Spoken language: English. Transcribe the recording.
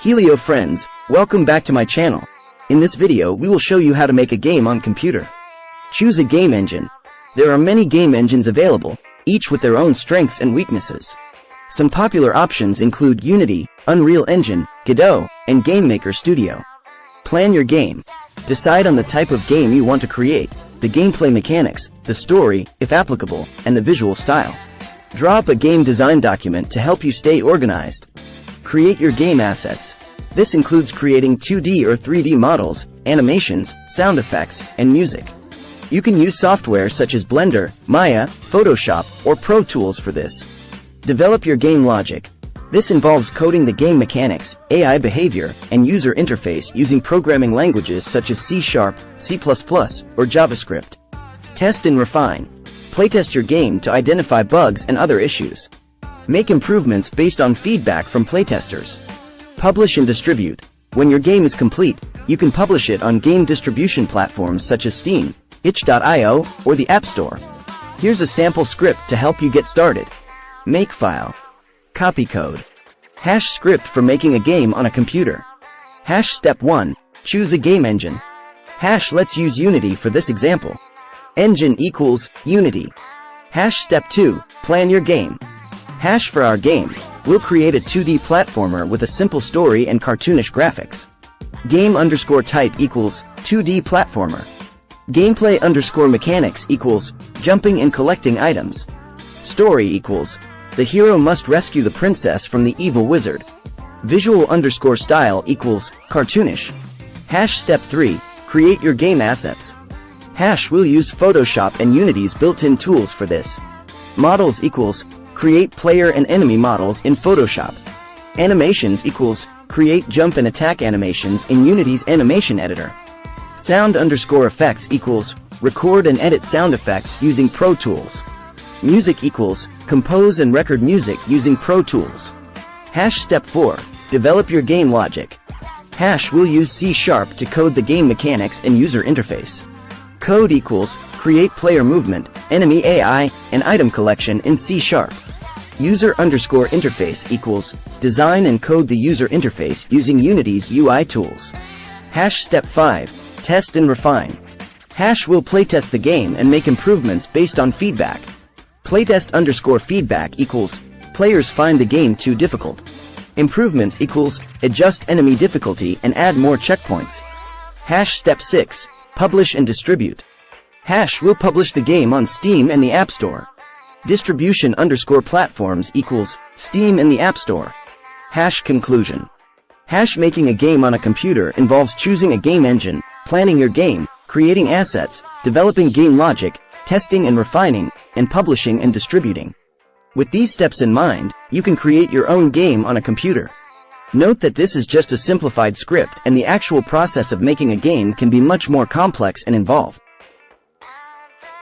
Helio friends, welcome back to my channel. In this video we will show you how to make a game on computer. Choose a game engine. There are many game engines available, each with their own strengths and weaknesses. Some popular options include Unity, Unreal Engine, Godot, and GameMaker Studio. Plan your game. Decide on the type of game you want to create, the gameplay mechanics, the story, if applicable, and the visual style. Draw up a game design document to help you stay organized. Create your game assets. This includes creating 2D or 3D models, animations, sound effects, and music. You can use software such as Blender, Maya, Photoshop, or Pro Tools for this. Develop your game logic. This involves coding the game mechanics, AI behavior, and user interface using programming languages such as C#, C++, or JavaScript. Test and refine. Playtest your game to identify bugs and other issues. Make improvements based on feedback from playtesters. Publish and distribute. When your game is complete, you can publish it on game distribution platforms such as Steam, itch.io, or the App Store. Here's a sample script to help you get started. Makefile. Copy code. Hash script for making a game on a computer. Hash step 1. Choose a game engine. Hash let's use Unity for this example. Engine equals Unity. Hash step 2. Plan your game. Hash for our game. We'll create a 2D platformer with a simple story and cartoonish graphics. Game_type equals 2D platformer. Gameplay_mechanics equals jumping and collecting items. Story equals the hero must rescue the princess from the evil wizard. Visual_style equals cartoonish. Hash step 3. Create your game assets. Hash will use Photoshop and Unity's built-in tools for this. Models equals create player and enemy models in Photoshop. Animations equals create jump and attack animations in Unity's animation editor. Sound_effects equals record and edit sound effects using Pro Tools. Music equals compose and record music using Pro Tools. Hash step 4. Develop your game logic. Hash will use C# to code the game mechanics and user interface. Code equals create player movement, enemy AI, and item collection in C#. User_interface equals design and code the user interface using Unity's UI tools. Hash step 5. Test and refine. Hash will playtest the game and make improvements based on feedback. Playtest_feedback equals players find the game too difficult. Improvements equals adjust enemy difficulty and add more checkpoints. Hash step 6. Publish and distribute. Hash will publish the game on Steam and the App Store. Distribution_platforms equals Steam and the App Store. Hash conclusion. Hash making a game on a computer involves choosing a game engine, planning your game, creating assets, developing game logic, testing and refining, and publishing and distributing. With these steps in mind, you can create your own game on a computer. Note that this is just a simplified script and the actual process of making a game can be much more complex and involved.